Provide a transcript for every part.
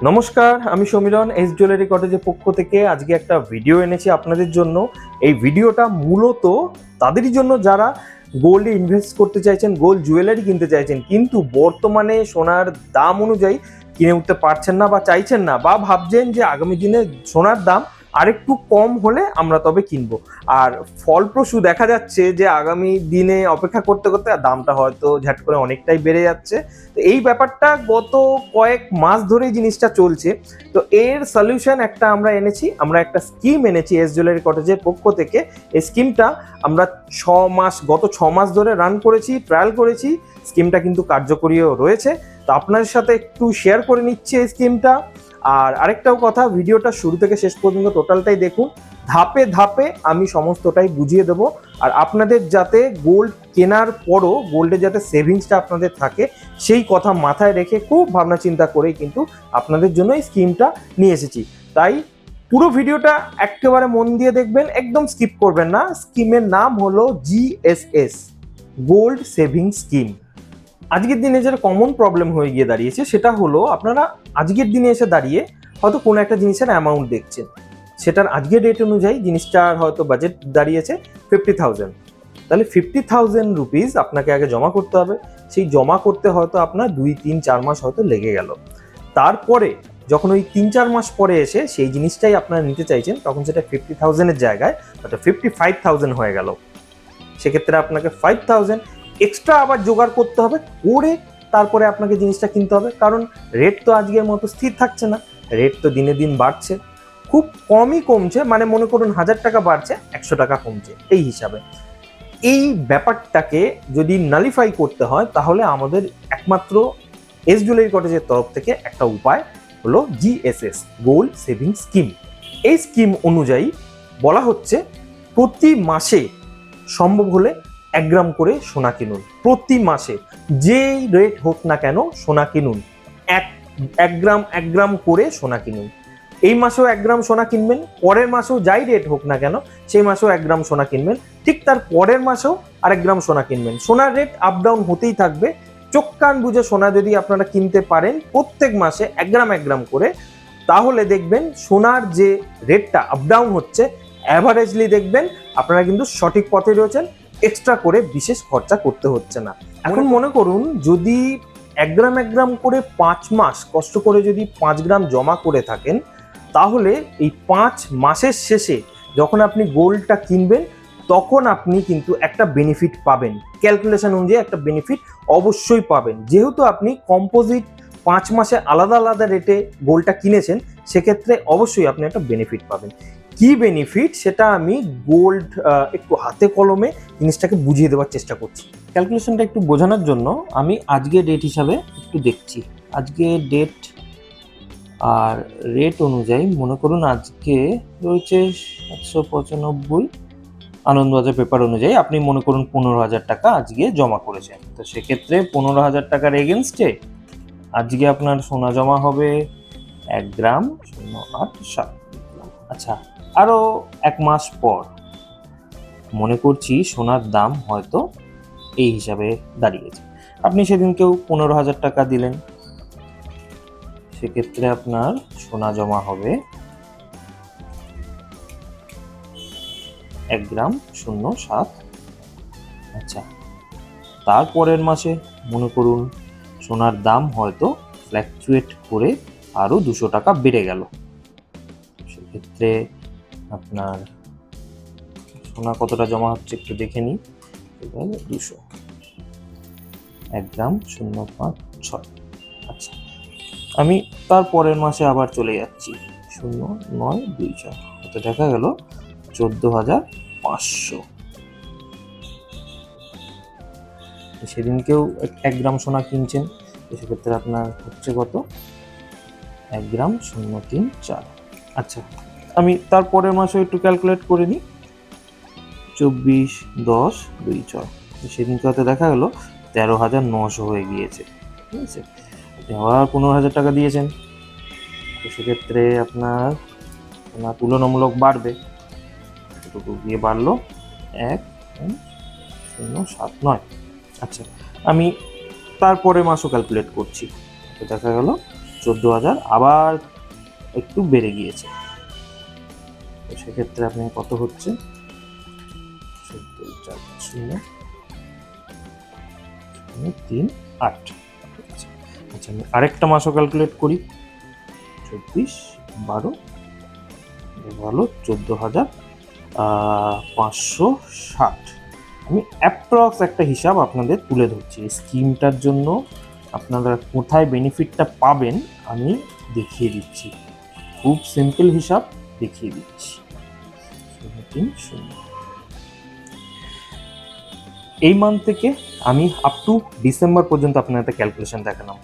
নমস্কার, আমি সমীরণ S jewellery কটেজের পক্ষ থেকে আজকে একটা ভিডিও এনেছি আপনাদের জন্য। এই ভিডিওটা মূলত তাদেরই জন্য যারা গোল্ডে ইনভেস্ট করতে চাইছেন, গোল্ড জুয়েলারি কিনতে চাইছেন, কিন্তু বর্তমানে সোনার দাম অনুযায়ী কিনে উঠতে পারছেন না বা চাইছেন না, বা ভাবছেন যে আগামী দিনে সোনার দাম আরেকটু কম হলে আমরা তবে কিনবো। আর ফলপ্রসূ দেখা যাচ্ছে যে আগামী দিনে অপেক্ষা করতে করতে দামটা হয়তো ঝাট করে অনেকটাই বেড়ে যাচ্ছে। তো এই ব্যাপারটা গত কয়েক মাস ধরেই জিনিসটা চলছে। তো এর সলিউশন একটা আমরা এনেছি, আমরা একটা স্কিম এনেছি এস জুয়েলারি কটেজের পক্ষ থেকে। এই স্কিমটা আমরা গত 6 মাস ধরে রান করেছি, ট্রায়াল করেছি। স্কিমটা কিন্তু কার্যকরীও রয়েছে। তো আপনাদের সাথে একটু শেয়ার করে নিচ্ছি এই স্কিমটা। আর আরেকটাও কথা, ভিডিওটা শুরু থেকে শেষ পর্যন্ত টোটালটাই দেখুন। ধাপে ধাপে আমি সমস্তটাই বুঝিয়ে দেবো। আর আপনাদের যাতে গোল্ড কেনার পরও গোল্ডে যাতে সেভিংসটা আপনাদের থাকে, সেই কথা মাথায় রেখে খুব ভাবনা চিন্তা করেই কিন্তু আপনাদের জন্য এই স্কিমটা নিয়ে এসেছি। তাই পুরো ভিডিওটা একেবারে মন দিয়ে দেখবেন, একদম স্কিপ করবেন না। স্কিমের নাম হলো GSS, গোল্ড সেভিং স্কিম। আজকের দিনে যেটা কমন প্রবলেম হয়ে গিয়ে দাঁড়িয়েছে সেটা হলো, আপনারা আজকের দিনে এসে দাঁড়িয়ে হয়তো কোনো একটা জিনিসের অ্যামাউন্ট দেখছেন, সেটার আজকের ডেট অনুযায়ী জিনিসটার হয়তো বাজেট দাঁড়িয়েছে 50,000। তাহলে 50,000 রুপিস আপনাকে আগে জমা করতে হবে। সেই জমা করতে হয়তো আপনার 2, 3, 4 মাস হয়তো লেগে গেল। তারপরে যখন ওই 3-4 মাস পরে এসে সেই জিনিসটাই আপনারা নিতে চাইছেন, তখন সেটা 50,000-এর জায়গায় হয়তো 55,000 হয়ে গেল। সেক্ষেত্রে আপনাকে 5,000 এক্সট্রা আবার জোগাড় করতে হবে, করে তারপরে আপনাকে জিনিসটা কিনতে হবে। কারণ রেট তো আজকের মতো স্থির থাকছে না, রেট তো দিনে দিন বাড়ছে, খুব কমই কমছে। মানে মনে করুন 1000 টাকা বাড়ছে, 100 টাকা কমছে, এই হিসাবে। এই ব্যাপারটাকে যদি নালিফাই করতে হয়, তাহলে আমাদের একমাত্র এস জুয়েলারি কটেজের তরফ থেকে একটা উপায় হলো GSS, গোল্ড সেভিং স্কিম। এই স্কিম অনুযায়ী বলা হচ্ছে প্রতি মাসে সম্ভব হলে 1 গ্রাম করে সোনা কিনুন। প্রতি মাসে যেই রেট হোক না কেন সোনা কিনুন, এক গ্রাম করে সোনা কিনুন। এই মাসেও 1 গ্রাম সোনা কিনবেন, পরের মাসেও যাই রেট হোক না কেন সেই মাসেও 1 গ্রাম সোনা কিনবেন, ঠিক তার পরের মাসেও আরেক গ্রাম সোনা কিনবেন। সোনার রেট আপ ডাউন হতেই থাকবে। চোখ কান বুঝে সোনা যদি আপনারা কিনতে পারেন প্রত্যেক মাসে 1 গ্রাম করে, তাহলে দেখবেন সোনার যে রেটটা আপ ডাউন হচ্ছে, অ্যাভারেজলি দেখবেন আপনারা কিন্তু সঠিক পথে রয়েছেন, এক্সট্রা করে বিশেষ খরচা করতে হচ্ছে না। এখন মনে করুন যদি 1 গ্রাম করে 5 মাস কষ্ট করে যদি 5 গ্রাম জমা করে থাকেন, তাহলে এই 5 মাসের শেষে যখন আপনি গোল্ডটা কিনবেন, তখন আপনি কিন্তু একটা বেনিফিট পাবেন। ক্যালকুলেশন অনুযায়ী একটা বেনিফিট অবশ্যই পাবেন। যেহেতু আপনি কম্পোজিট 5 মাসে আলাদা আলাদা রেটে গোল্ডটা কিনেছেন, সেক্ষেত্রে অবশ্যই আপনি একটা বেনিফিট পাবেন। কি বেনিফিট সেটা আমি গোল্ড একটু হাতে কলমে জিনিসটাকে বুঝিয়ে দেওয়ার চেষ্টা করছি। ক্যালকুলেশনটা একটু বোঝানোর জন্য আমি আজকে ডেট হিসাবে একটু দেখছি। আজকে ডেট আর রেট অনুযায়ী মনে করুন আজকে রয়েছে 795। আনন্দবাজার পেপার অনুযায়ী আপনি মনে করুন 15,000 টাকা আজকে জমা করেছেন। তো সেক্ষেত্রে 15,000 টাকার এগেনস্টে আজকে আপনার সোনা জমা হবে 1 গ্রাম 0.87 গ্রাম। আচ্ছা, আরও 1 মাস পর মনে করছি সোনার দাম হয়তো এই হিসাবে দাঁড়িয়েছে। আপনি সেদিনকেও 15,000 টাকা দিলেন, সেক্ষেত্রে আপনার সোনা জমা হবে 1 গ্রাম 0.7। আচ্ছা, তারপরের মাসে মনে করুন সোনার দাম হয়তো ফ্ল্যাকচুয়েট করে আরও 200 টাকা বেড়ে গেল। সেক্ষেত্রে আপনার সোনা কতটা জমা হচ্ছে একটু দেখে নিই। 200, 1 গ্রাম 0.6। আচ্ছা, আমি তারপরের মাসে আবার চলে যাচ্ছি, 0.924, হতে দেখা গেল 14,500। সেদিনকেও 1 গ্রাম সোনা কিনছেন, তো সেক্ষেত্রে আপনার হচ্ছে কত, 1 গ্রাম 0.34। আচ্ছা, আমি তারপরের মাসেও একটু ক্যালকুলেট করে নিই, 24,10,26। সেদিনকে হয়তো দেখা গেল 13,900 হয়ে গিয়েছে। ঠিক আছে, আবার 15,000 টাকা দিয়েছেন, তো সেক্ষেত্রে আপনার তুলনামূলক বাড়বে। এতটুকু গিয়ে বাড়লো 1.079। আচ্ছা, আমি তারপরে মাসও ক্যালকুলেট করছি, তো দেখা গেল 14,000 আবার একটু বেড়ে গিয়েছে। তো সেক্ষেত্রে আপনি কত হচ্ছে 14,000,3,8। আচ্ছা, আমি আরেকটা মাসও ক্যালকুলেট করি। 24, 12 ভালো 14,560। আমি অ্যাপ্রক্স একটা হিসাব আপনাদের তুলে ধরছি। এই স্কিমটার জন্য আপনারা কোথায় বেনিফিটটা পাবেন আমি দেখিয়ে দিচ্ছি। খুব সিম্পল হিসাব দেখিয়ে দিচ্ছি। এই মান্থ থেকে আমি আপ টু ডিসেম্বর পর্যন্ত আপনার একটা ক্যালকুলেশন দেখালাম।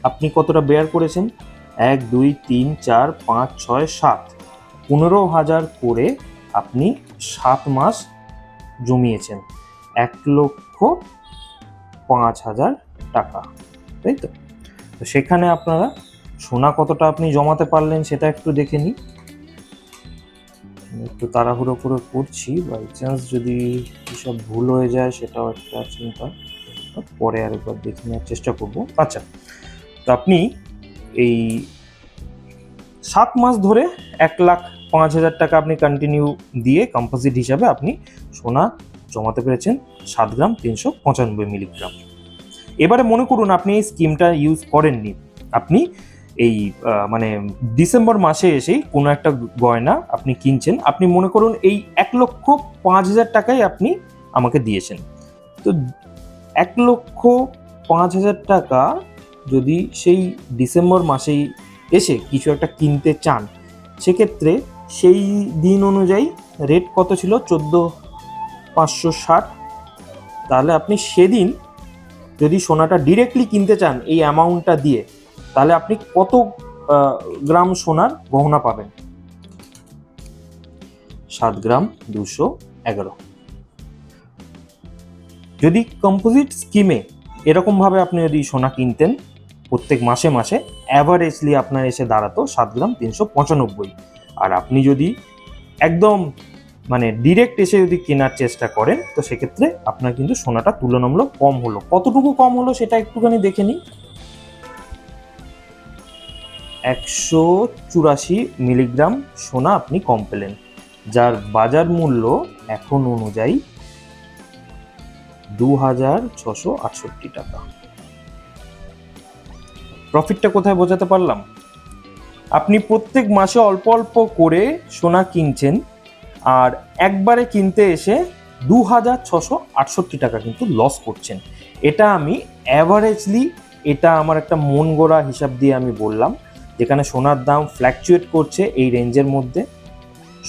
আপনি কতটা বেয়ার করেছেন? 1, 2, 3, 4, 5, 6, 7, 15,000 করে আপনি 7 মাস জমিয়েছেন, 1,05,000 টাকা, তাই তো? তো সেখানে আপনারা সোনা কতটা আপনি জমাতে পারলেন সেটা একটু দেখে নিই। একটু তাড়াহুড়ো করে করছি, বাই চান্স যদি এসব ভুল হয়ে যায় সেটাও একটা চিন্তা, পরে আরেকবার দেখে নেওয়ার চেষ্টা করব। আচ্ছা, তো আপনি এই 7 মাস ধরে 1,05,000 টাকা আপনি কন্টিনিউ দিয়ে কম্পোজিট হিসাবে আপনি সোনা জমাতে পেরেছেন 7 গ্রাম 395 মিলিগ্রাম। এবারে মনে করুন আপনি এই স্কিমটা ইউজ করেননি, আপনি এই মানে ডিসেম্বর মাসে এসেই কোনো একটা গয়না আপনি কিনছেন, আপনি মনে করুন এই 1,05,000 টাকাই আপনি আমাকে দিয়েছেন। তো 1,05,000 টাকা যদি সেই ডিসেম্বর মাসেই এসে কিছু একটা কিনতে চান, সেক্ষেত্রে সেই দিন অনুযায়ী রেট কত ছিল? 14,560। তাহলে আপনি সেদিন যদি সোনাটা ডিরেক্টলি কিনতে চান এই অ্যামাউন্টটা দিয়ে, তাহলে আপনি কত গ্রাম সোনার গহনা পাবেন? 7 গ্রাম 211। যদি কম্পোজিট স্কিমে এরকমভাবে আপনি যদি সোনা কিনতেন প্রত্যেক মাসে মাসে, অ্যাভারেজলি আপনার এসে দাঁড়াতো 7 গ্রাম 395। আর আপনি যদি একদম মানে ডিরেক্ট এসে যদি কেনার চেষ্টা করেন, তো সেক্ষেত্রে আপনার কিন্তু সোনাটা তুলনামূলক কম হলো। কতটুকু কম হলো সেটা একটুখানি দেখে নিই। 184 মিলিগ্রাম সোনা আপনি কম পেলেন, যার বাজার মূল্য এখন অনুযায়ী 2,668 টাকা। প্রফিটটা কোথায় বোঝাতে পারলাম? আপনি প্রত্যেক মাসে অল্প অল্প করে সোনা কিনছেন, আর একবারে কিনতে এসে 2,668 টাকা কিন্তু লস করছেন। এটা আমি অ্যাভারেজলি, এটা আমার একটা মন গড়া হিসাব দিয়ে আমি বললাম, যেখানে সোনার দাম ফ্ল্যাকচুয়েট করছে এই রেঞ্জের মধ্যে।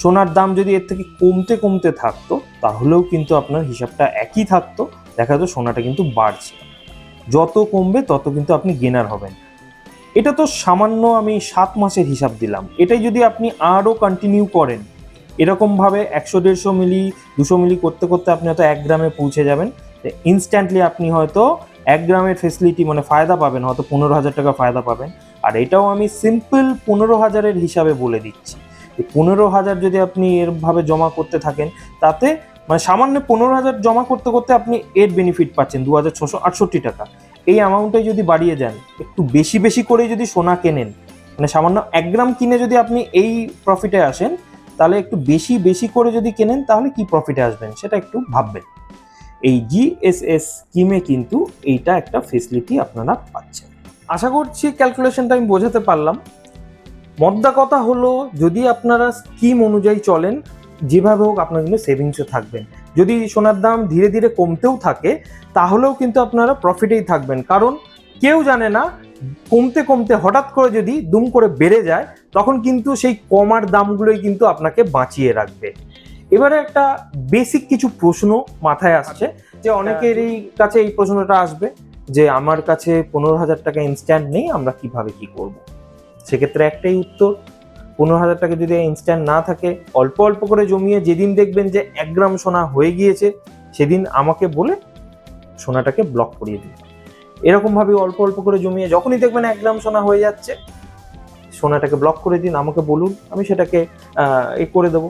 সোনার দাম যদি এর থেকে কমতে কমতে থাকতো তাহলেও কিন্তু আপনার হিসাবটা একই থাকতো, দেখা যেত সোনাটা কিন্তু বাড়ছে। যত কমবে তত কিন্তু আপনি গেনার হবেন। এটা তো সামান্য আমি 7 মাসের হিসাব দিলাম, এটাই যদি আপনি আরও কন্টিনিউ করেন এরকমভাবে 100-150 মিলি 200 মিলি করতে করতে আপনি হয়তো 1 গ্রামে পৌঁছে যাবেন। ইনস্ট্যান্টলি আপনি হয়তো 1 গ্রামের ফেসিলিটি মানে ফায়দা পাবেন, হয়তো 15,000 টাকা ফায়দা পাবেন। আর এটাও আমি সিম্পল 15,000-এর হিসাবে বলে দিচ্ছি। 15,000 যদি আপনি এরভাবে জমা করতে থাকেন, তাতে মানে সামান্য 15,000 জমা করতে করতে আপনি এর বেনিফিট পাচ্ছেন 2,668 টাকা। এই অ্যামাউন্টটাই যদি বাড়িয়ে যান, একটু বেশি বেশি করে যদি সোনা কেনেন, মানে সামান্য 1 গ্রাম কিনে যদি আপনি এই প্রফিটে আসেন, তাহলে একটু বেশি বেশি করে যদি কেনেন তাহলে কি প্রফিটে আসবেন সেটা একটু ভাববেন। এই জিএসএস স্কিমে কিন্তু এইটা একটা ফেসিলিটি আপনারা পাচ্ছেন। আশা করছি ক্যালকুলেশনটা আমি বোঝাতে পারলাম। মদ্দা কথা হলো, যদি আপনারা স্কিম অনুযায়ী চলেন, যেভাবে হোক আপনার কিন্তু সেভিংসে থাকবেন। যদি সোনার দাম ধীরে ধীরে কমতেও থাকে তাহলেও কিন্তু আপনারা প্রফিটেই থাকবেন, কারণ কেউ জানে না কমতে কমতে হঠাৎ করে যদি দুম করে বেড়ে যায়, তখন কিন্তু সেই কমার দামগুলোই কিন্তু আপনাকে বাঁচিয়ে রাখবে। এবারে একটা বেসিক কিছু প্রশ্ন মাথায় আসছে, যে অনেকেরই কাছে এই প্রশ্নটা আসবে যে আমার কাছে 15,000 টাকা ইনস্ট্যান্ট নেই, আমরা কিভাবে কি করব। সেক্ষেত্রে একটাই উত্তর, 15,000 টাকা যদি ইনস্ট্যান্ট না থাকে, অল্প অল্প করে জমিয়ে যেদিন দেখবেন যে 1 গ্রাম সোনা হয়ে গিয়েছে সেদিন আমাকে বলে সোনাটাকে ব্লক করিয়ে দিন। এরকমভাবে অল্প অল্প করে জমিয়ে যখনই দেখবেন 1 গ্রাম সোনা হয়ে যাচ্ছে, সোনাটাকে ব্লক করে দিন, আমাকে বলুন, আমি সেটাকে করে দেবো,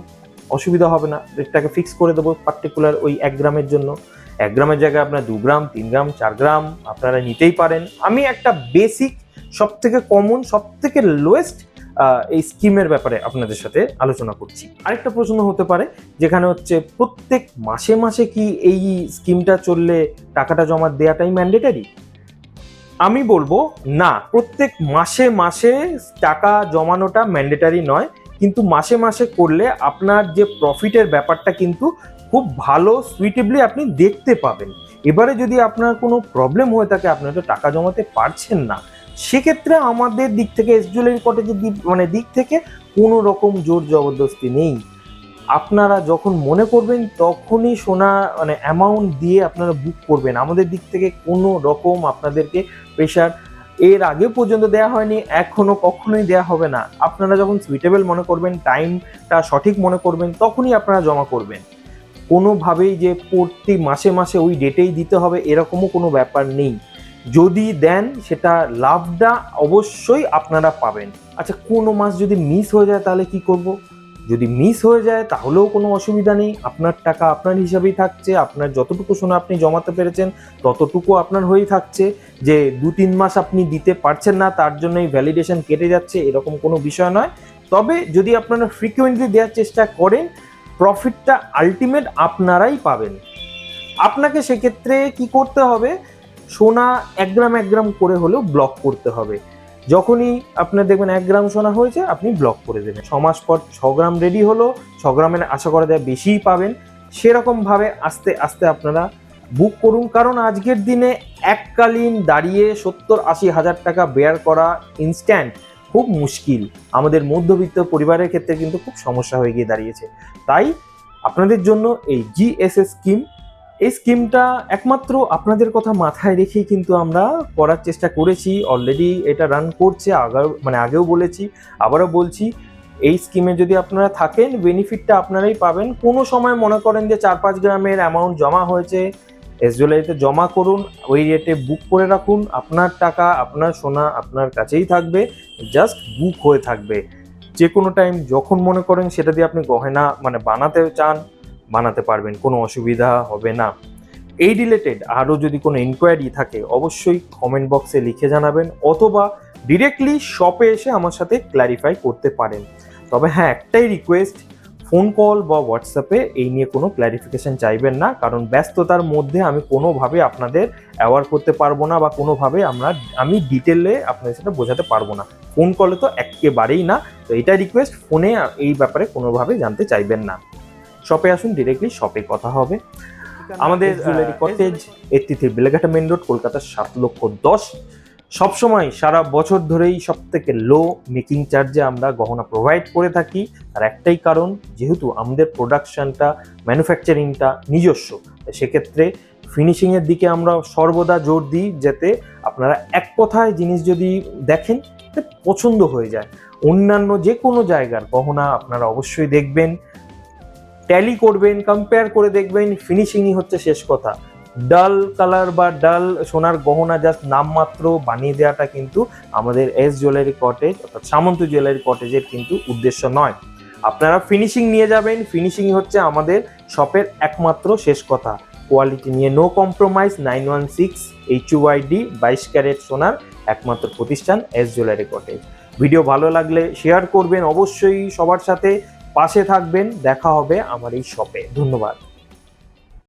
অসুবিধা হবে না, রেটটাকে ফিক্স করে দেবো পার্টিকুলার ওই 1 গ্রামের জন্য। 1 গ্রামের জায়গায় আপনার 2 গ্রাম 3 গ্রাম 4 গ্রাম আপনারা নিতেই পারেন। আমি একটা বেসিক সব থেকে কমন, সব থেকে লোয়েস্ট এই স্কিমের ব্যাপারে আপনাদের সাথে আলোচনা করছি। আরেকটা প্রশ্ন হতে পারে যেখানে হচ্ছে প্রত্যেক মাসে মাসে কি এই স্কিমটা চললে টাকাটা জমা দেওয়াটাই ম্যান্ডেটারি? আমি বলবো না, প্রত্যেক মাসে মাসে টাকা জমানোটা ম্যান্ডেটারি নয়, কিন্তু মাসে মাসে করলে আপনার যে প্রফিটের ব্যাপারটা কিন্তু খুব ভালো সুইটেবলি আপনি দেখতে পাবেন। এবারে যদি আপনার কোনো প্রবলেম হয়ে থাকে, আপনি হয়তো টাকা জমাতে পারছেন না, সেক্ষেত্রে আমাদের দিক থেকে এস জুয়েলারি কটেজের দিক থেকে কোনো রকম জোর জবরদস্তি নেই। আপনারা যখন মনে করবেন তখনই সোনা অ্যামাউন্ট দিয়ে আপনারা বুক করবেন। আমাদের দিক থেকে কোনো রকম আপনাদেরকে প্রেশার এর আগে পর্যন্ত দেওয়া হয়নি, এখনো কখনোই দেওয়া হবে না। আপনারা যখন সুইটেবল মনে করবেন, টাইমটা সঠিক মনে করবেন, তখনই আপনারা জমা করবেন। কোনোভাবেই যে প্রতি মাসে মাসে ওই ডেটেই দিতে হবে এরকমও কোনো ব্যাপার নেই। যদি দেন সেটা লাভটা অবশ্যই আপনারা পাবেন। আচ্ছা, কোনো মাস যদি মিস হয়ে যায় তাহলে কি করব? যদি মিস হয়ে যায় তাহলেও কোনো অসুবিধা নেই, আপনার টাকা আপনার হিসাবেই থাকছে। আপনার যতটুকু সোনা আপনি জমাতে পেরেছেন ততটুকু আপনার হয়েই থাকছে। যে 2-3 মাস আপনি দিতে পারছেন না তার জন্য এই ভ্যালিডেশন কেটে যাচ্ছে, এরকম কোনো বিষয় নয়। তবে যদি আপনারা ফ্রিকুয়েন্টলি দেওয়ার চেষ্টা করেন, প্রফিটটা আলটিমেট আপনারাই পাবেন। আপনাকে সেক্ষেত্রে কি করতে হবে, সোনা 1 গ্রাম 1 গ্রাম করে হলেও ব্লক করতে হবে। যখনই আপনার দেখবেন 1 গ্রাম সোনা হয়েছে আপনি ব্লক করে দেবেন। 6 মাস পর 6 গ্রাম রেডি হলো, 6 গ্রামের আশা করা যায় বেশিই পাবেন। সেরকমভাবে আস্তে আস্তে আপনারা বুক করুন, কারণ আজকের দিনে এককালীন দাঁড়িয়ে 70-80 হাজার টাকা বেয়ার করা ইনস্ট্যান্ট খুব মুশকিল। আমাদের মধ্যবিত্ত পরিবারের ক্ষেত্রে কিন্তু খুব সমস্যা হয়ে গিয়ে দাঁড়িয়েছে। তাই আপনাদের জন্য এই জিএসএস স্কিম, এই স্কিমটা একমাত্র আপনাদের কথা মাথায় রেখেই কিন্তু আমরা করার চেষ্টা করেছি। অলরেডি এটা রান করছে, আগেও বলেছি, আবারও বলছি, এই স্কিমে যদি আপনারা থাকেন বেনিফিটটা আপনারাই পাবেন। কোনো সময় মনে করেন যে 4-5 গ্রামের অ্যামাউন্ট জমা হয়েছে, এস জুয়েলারিতে জমা করুন, ওই রেটে বুক করে রাখুন। আপনার টাকা আপনার সোনা আপনার কাছেই থাকবে, জাস্ট বুক হয়ে থাকবে। যে কোনো টাইম যখন মনে করেন সেটা দিয়ে আপনি গয়না বানাতে চান বানাতে পারবেন, কোনো অসুবিধা হবে না। এই রিলেটেড আরও যদি কোনো ইনকোয়ারি থাকে অবশ্যই কমেন্ট বক্সে লিখে জানাবেন, অথবা ডিরেক্টলি শপে এসে আমার সাথে ক্ল্যারিফাই করতে পারেন। তবে হ্যাঁ, একটাই রিকোয়েস্ট, ফোন কল বা হোয়াটসঅ্যাপে এই নিয়ে কোনো ক্ল্যারিফিকেশন চাইবেন না, কারণ ব্যস্ততার মধ্যে আমি কোনোভাবে আপনাদের অ্যাওয়ার করতে পারবো না, বা কোনোভাবে আমি ডিটেলে আপনাদের সাথে বোঝাতে পারবো না। ফোন কলে তো একেবারেই না। তো এটা রিকোয়েস্ট, ফোনে এই ব্যাপারে কোনোভাবে জানতে চাইবেন না। শপে আসুন, ডিরেক্টলি শপে কথা হবে। আমাদের jewellery cottage 83 Beleghata main road, Kolkata 7,10,000। সবসময় সারা বছর ধরেই সব থেকে লো মেকিং চার্জে আমরা গহনা প্রোভাইড করে থাকি। আর একটাই কারণ, যেহেতু আমাদের প্রোডাকশনটা ম্যানুফ্যাকচারিংটা নিজস্ব, সেক্ষেত্রে ফিনিশিংয়ের দিকে আমরা সর্বদা জোর দিই, যাতে আপনারা এক কথায় জিনিস যদি দেখেন পছন্দ হয়ে যায়। অন্যান্য যে কোনো জায়গার গহনা আপনারা অবশ্যই দেখবেন, ট্যালি করবেন, কম্পেয়ার করে দেখবেন, ফিনিশিংই হচ্ছে শেষ কথা। ডাল কালার বা ডাল সোনার গহনা জাস্ট নামমাত্র বানিয়ে দেওয়াটা কিন্তু আমাদের এস জুয়েলারি কটেজ অর্থাৎ সামন্ত জুয়েলারি কটেজের কিন্তু উদ্দেশ্য নয়। আপনারা ফিনিশিং নিয়ে যাবেন, ফিনিশিংই হচ্ছে আমাদের শপের একমাত্র শেষ কথা। কোয়ালিটি নিয়ে নো কম্প্রোমাইজ। 916 HUID 22 ক্যারেট সোনার একমাত্র প্রতিষ্ঠান এস জুয়েলারি কটেজ। ভিডিও ভালো লাগলে শেয়ার করবেন, অবশ্যই সবার সাথে পাশে থাকবেন। দেখা হবে আমার এই শপে। ধন্যবাদ।